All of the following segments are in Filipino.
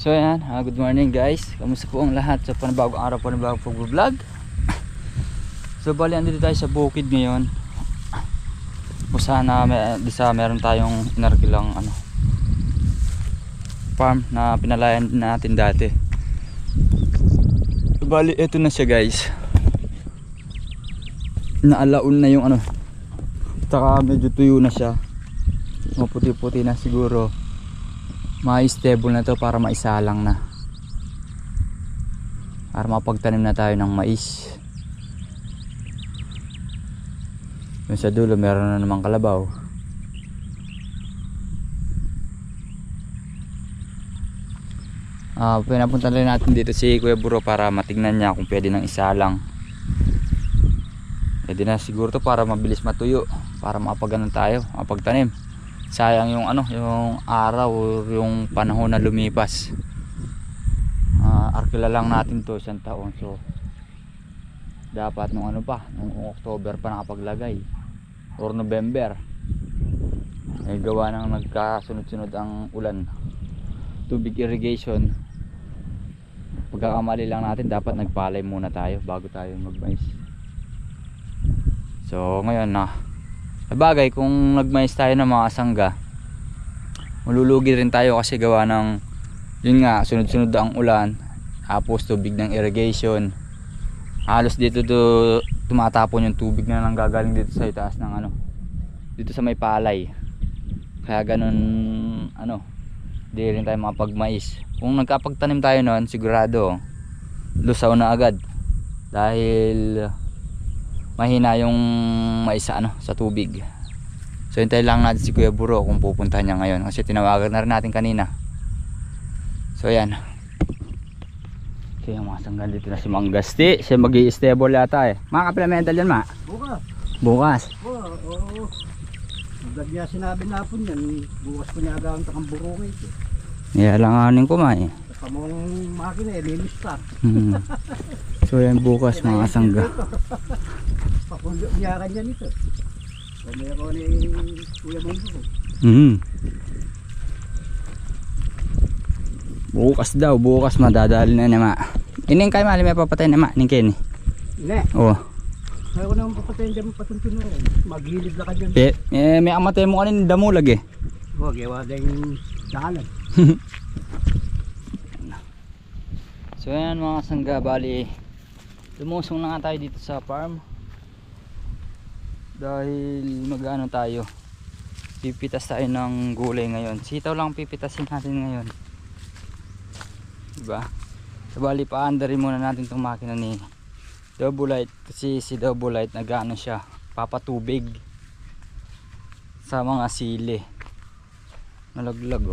So ayan, good morning guys. Kamusta po ang lahat sa panibagong araw, panibagong pag-vlog. So bali andito tayo sa bukid ngayon. Kung sana meron tayong inarkilang farm na pinalayan natin dati. So bali ito na siya guys. Naalaon na yung Saka medyo tuyo na siya. Maputi-puti na siguro. Ma-stable na to para maisalang na, para mapagtanim na tayo ng mais. Yung sa dulo meron na namang kalabaw. Pinapunta rin natin dito si Kuya Buro para matignan niya kung pwede nang isalang. Pwede na siguro to para mabilis matuyo, para mapagano tayo, mapagtanim. Sayang yung yung araw o yung panahon na lumipas. Arkila lang natin to isang taon, so dapat nung nung October pa nakapaglagay or November. Ay gawa nang nagkasunod-sunod ang ulan, tubig irrigation. Pagkakamali lang natin, dapat nagpalay muna tayo bago tayo magmais. So ngayon bagay kung nagmais tayo ng mga sangga, malulugi rin tayo kasi gawa ng yun nga, sunod-sunod ang ulan, tapos tubig ng irrigation. Halos dito tumatapon yung tubig na nanggagaling dito sa itaas ng dito sa may palay. Kaya ganun di rin tayo mapagmais. Kung nagkapagtanim tayo noon, sigurado lusaw na agad dahil mahina yung mais sa tubig. So hintayin lang natin si Kuya Buro kung pupunta niya ngayon, kasi tinawagan na rin natin kanina. So ayan, yung mga sanggan dito na si Mang Gasti. Siya mag-i-stable yata Mga kapilamental yan Bukas? Oo. Agad niya sinabi na po yan. Bukas po niya agawin takang burungay ito. Alanganin ko Sa mong makina lilista. So yan bukas mga sangga. Papulo niya kanya nito. Kami ako ni Kuya Munggo. Bukas madadali na naman. Ining kayo mali may papatay naman ning Kenny. Ine. Oo. Ayaw ko naman papatayin dyan patuntunan rin. Maghilid na kanya. May amatay mo kanin damulag Huwag ewa dahil dahalan. So yan mga sangga, bali lumusong na nga tayo dito sa farm dahil tayo, pipitas tayo ng gulay ngayon. Sitaw lang pipitasin natin ngayon, diba? So bali paandarin muna natin itong makina ni Double-Light, kasi si Double-Light siya, papatubig sa mga sili. Nalaglag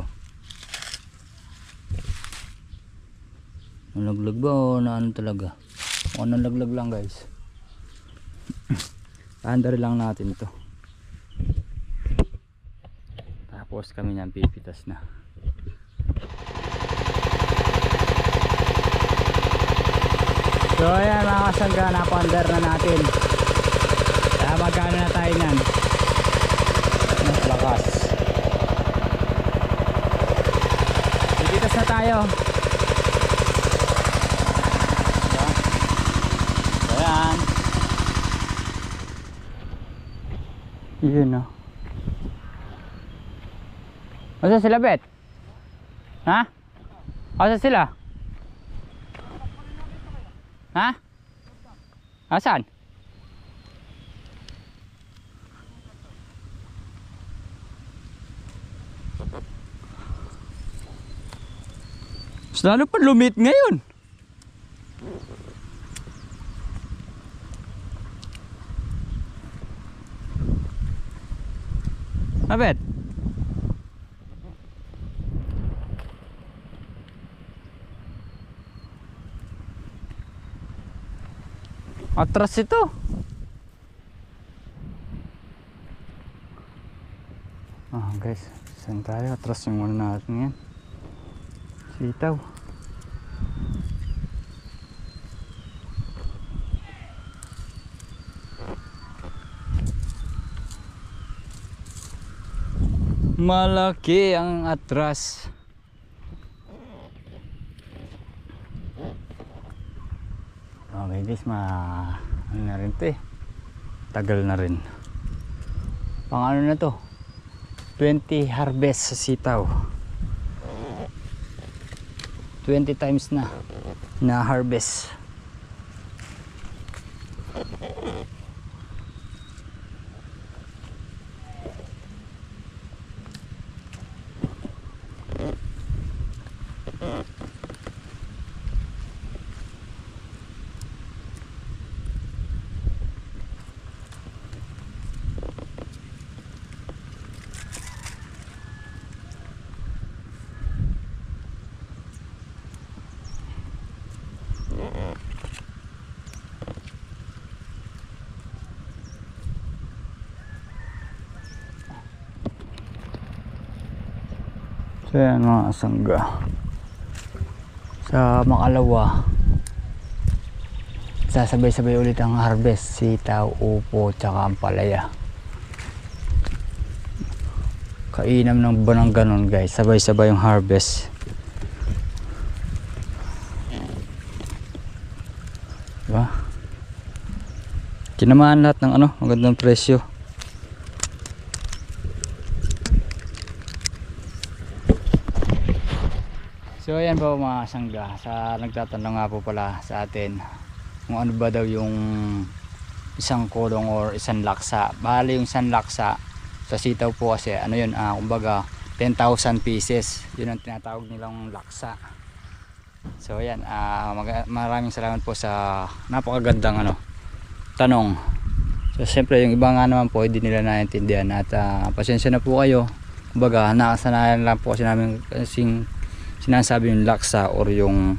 nalaglag ba o talaga? O nalaglag lang guys. Paandarin lang natin ito, tapos kami nang pipitas na. So ayan mga kasangga, napandar na natin. Kaya magkano na tayo nan? Lakas. Pipitas na tayo. So ayan. Yun Asa sila Bet? Ha? Asa sila? Ha? Asan? Mas lalo pa lumit ngayon. Abet? Atras ito. Guys, saan tayo? Atras yung natin yan. Sitaw. Malaki ang atras. Okay guys, ano na rin to eh. Tagal na rin. Pang ano na to? 20 harvest sa sitaw. 20 times na harvest. So yan mga sangga, sa Makalawa sasabay-sabay ulit ang harvest, sitaw, upo, tsaka ampalaya. Kainam ng banang ganon guys, sabay-sabay yung harvest. Diba? Tinamaan lahat ng magandang presyo. So ayan po mga sangga, sa nagtatanong nga po pala sa atin kung ano ba daw yung isang kulong or isang laksa. Bali yung isang laksa sa sitaw po kasi yun, kumbaga 10,000 pieces, yun ang tinatawag nilang laksa. So ayan, maraming salamat po sa napakagandang tanong. So siyempre yung iba nga naman po hindi nila naiintindihan at pasensya na po kayo, kumbaga nakasanayan lang po kasi namin kasing sinasabi yung laksa or yung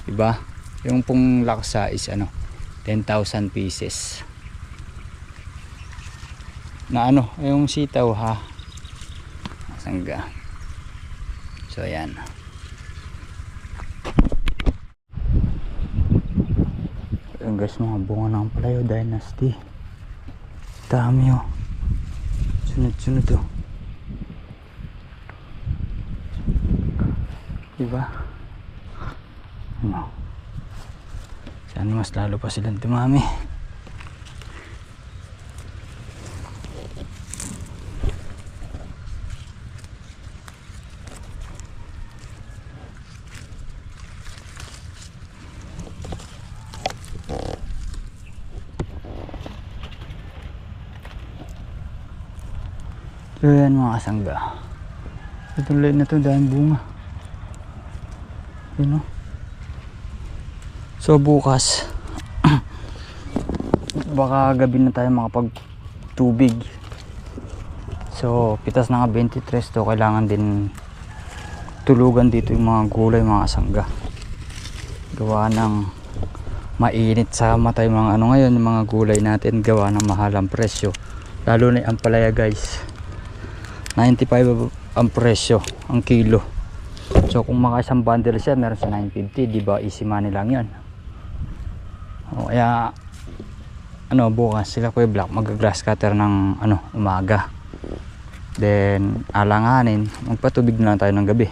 iba, yung pong laksa is 10,000 pieces na yung sitaw sangga. So ayan, ayun guys, mga bunga ng Palayo Dynasty, dami sunod-sunod diba? Sana mas lalo pa silang dumami. So yan mga kasangga, itong light na ito dahil bunga. So bukas baka gabi na tayo makapag tubig. So pitas na nga 23 to, kailangan din tulugan dito yung mga gulay mga sangga, gawa ng mainit sa mata yung mga ngayon, yung mga gulay natin gawa ng mahalang presyo, lalo na yung ampalaya guys, 95 ang presyo ang kilo. So kung mga isang bundle siya meron sa 950, di ba easy money lang yan. Kaya bukas sila Kuya Black mag-grass cutter ng umaga, then alanganin magpatubig na lang tayo ng gabi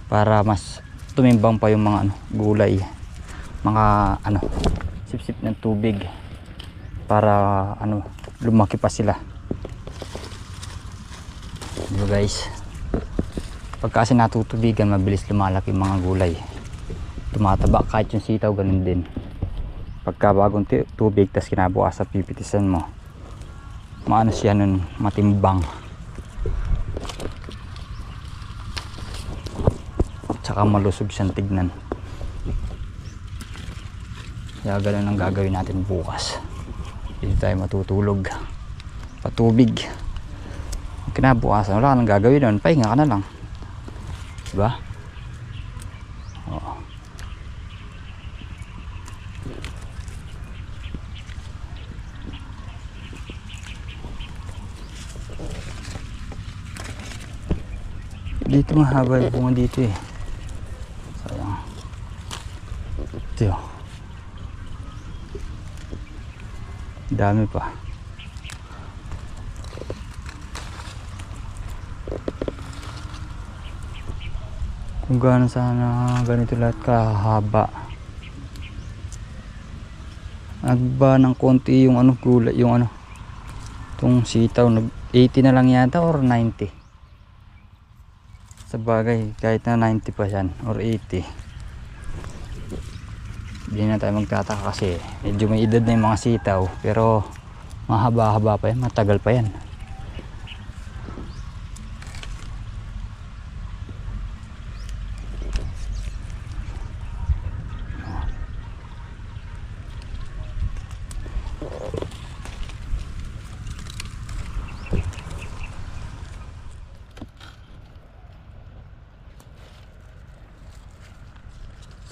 para mas tumimbang pa yung mga gulay, mga sip-sip ng tubig para lumaki pa sila, diba guys? Pag kasi natutubigan mabilis lumalaki yung mga gulay, tumataba. Kahit yung sitaw ganun din, pagka bagong tubig tas kinabukas sa pipitisan mo, maano siya nun, matimbang, tsaka malusog siyang tignan. Kaya ganun ang gagawin natin bukas. Dito tayo matutulog, patubig. Kinabukasan wala ka nang gagawin nun, pahinga ka na lang, diba? Oo. Dito mahaba yung bunga dito eh. Sayang. Ito. Dami pa. Kung gaano sana ganito lahat kahaba, Nagba ng konti yung ano gulay, yung ano tong sitaw, nag 80 na lang yata or 90. Sa bagay kahit na 90 pa yan or 80, hindi na tayo magtataka kasi medyo may edad na yung mga sitaw, pero mahaba-haba pa yan, matagal pa yan.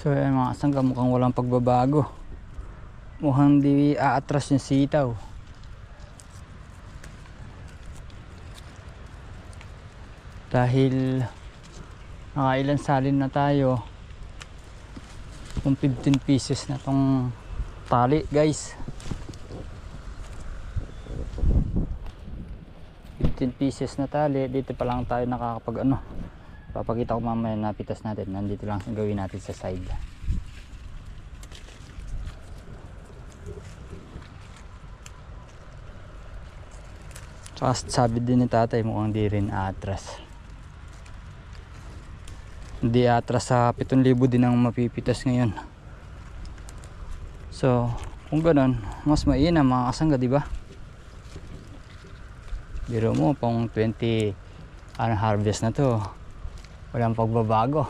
So ayan mga kasangga, mukhang walang pagbabago, mukhang di aatras yung sitaw. Dahil nakailan salin na tayo, kung 15 pieces na tong tali guys, 15 pieces na tali. Dito pa lang tayo nakakapag ano, papakita ko mamaya na pitas natin. Nandito lang gawin natin sa side. Tsaka sabi din ni tatay, mukhang di rin atras. Hindi atras sa 7,000 din ang mapipitas ngayon. So kung ganun, mas mainam mga kasangga, di ba? Biro mo pang 20 harvest na to, walang pagbabago.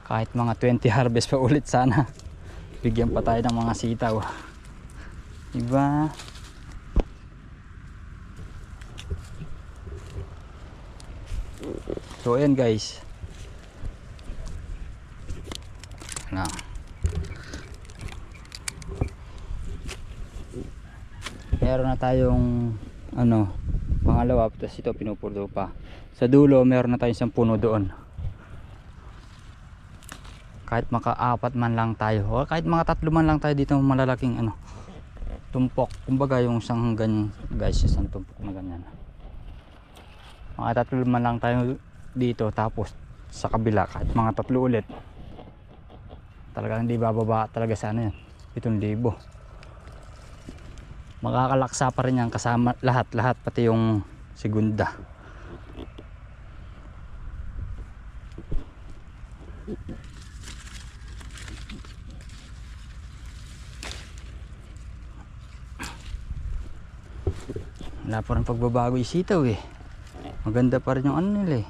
Kahit mga 20 harvest pa ulit sana, bigyan pa tayo ng mga sitaw, diba? So ayan guys, na meron na tayong ano, pangalawa, tapos ito pinupulo pa. Sa dulo meron na tayong isang puno doon. Kahit maka-4 man lang tayo, o kahit mga 3 man lang tayo dito, malalaking ano, tumpok. Kumbaga yung isang ganyan guys, isang tumpok na ganyan. Mga 3 man lang tayo dito, tapos sa kabila kahit mga 3 ulit. Talagang hindi bababa talaga sa ano yan, 7,000. Makakalaksa pa rin yan kasama lahat pati yung segunda. Wala pa rin pagbabago yung sitaw eh. Maganda pa rin yung ano nila eh.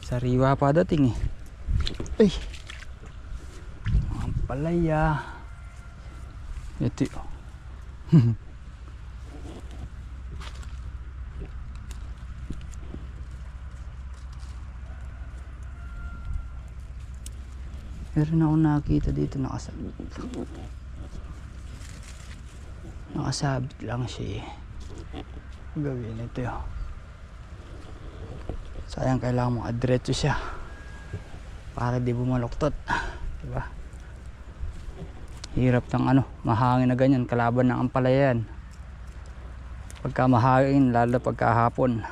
Sariwa pa dating eh. Ay, ang palaya. Ito meron ako nakita dito, nakasabit lang siya eh. Gawin ito yun. Sayang, kailangan mong adretso siya para di bumaluktot, diba? Hirap ng ano, mahangin na ganyan, kalaban ng ampalaya yan. Pagka mahangin, lalo pagka hapon.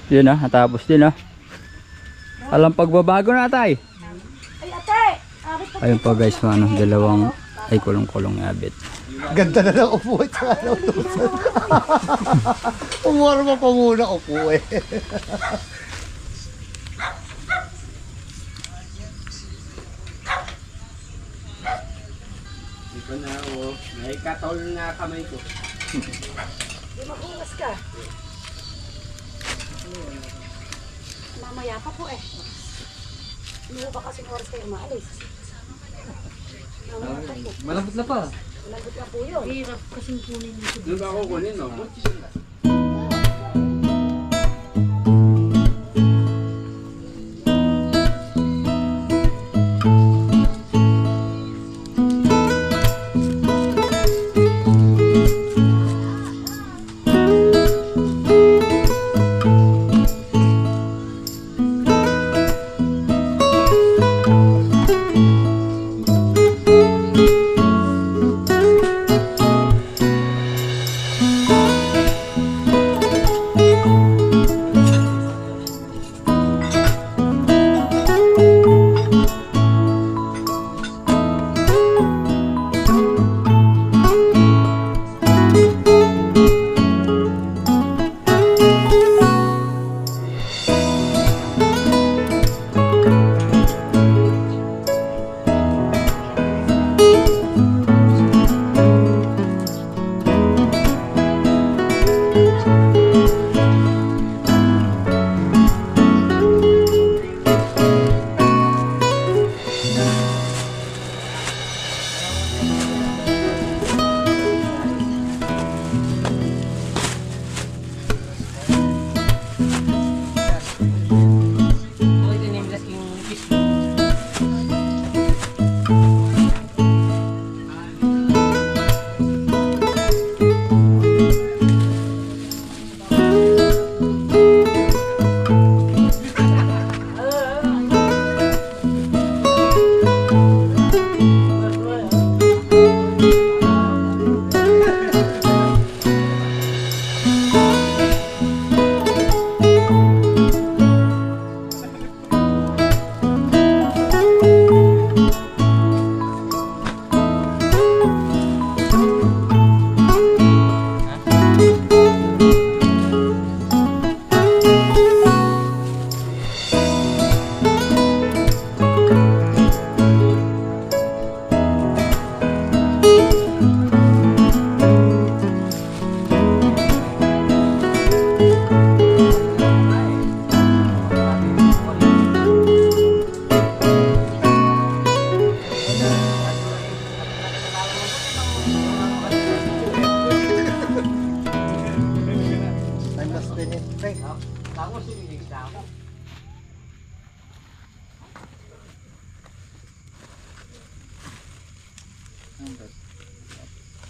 Yun ah, natapos din ah. Alam pagbabago na tay. Ay, ate! Ayun pa guys, ano, dalawang ay kulong-kulong yabit. Ganda na ng upo ito. Umorma pa muna upo eh. Ito na oh, may katol na kamay ko. Di maghugas ka. Mamaya pa po eh. Hindi mo ba kasing oras kayo maalis? Mamaya pa po. Malambot na pa. Malagot na po yun. Hirap kasing kunin nito. Doon ba ako kunin, no?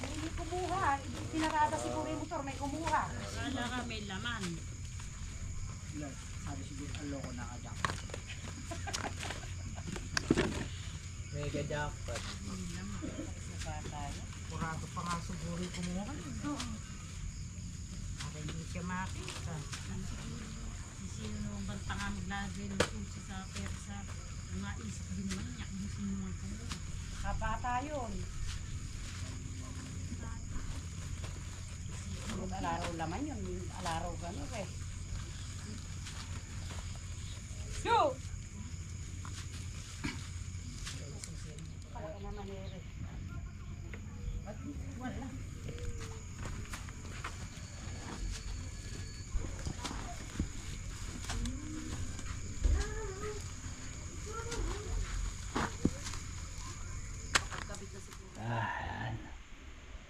Hindi kumuha. Pinakata siguro yung motor, may kumuha. Wala ka, may laman. Sabi siguro, aloko na ka dyan. Mega jackpot. Kurado pa nga siguro yung kumuha. Oo. Para hindi siya makita. Sino nung banta nga maglagay ng susi sa persa. Mga isip din naman niya kung sino naman kumuha. Kabata yun. Alaraw laman yun. Alaraw gano'n eh. Yo! Para ka naman eh. Wala.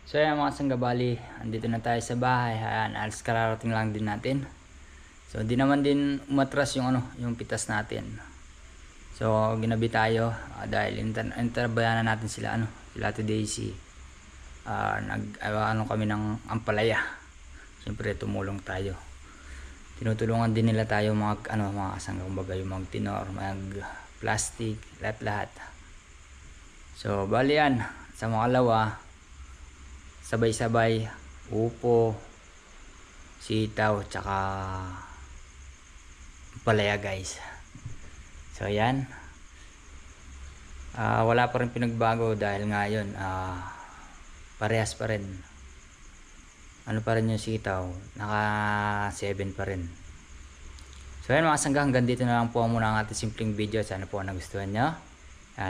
So ayan mga sanggabali, andito na tayo sa bahay. Ayan, alas kararating lang din natin. So di naman din umatras yung yung pitas natin. So ginabi tayo dahil interbayanan natin sila sila to Daisy. Kami ng ampalaya. Siyempre tumulong tayo. Tinutulungan din nila tayo mga kasangga, kumbaga yung mag tinor, mag plastic, lahat. So bali yan, sa mga kalawa sabay-sabay upo, sitaw, tsaka palaya guys. So ayan. Wala pa rin pinagbago dahil ngayon parehas pa rin. Ano pa rin yung sitaw, naka 7 pa rin. So ayan mga sangga, hanggang dito na lang po muna ang ating simpleng video. Sana po nagustuhan nyo.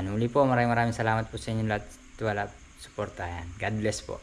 Muli po, maraming salamat po sa inyong lahat. Wala support. God bless po.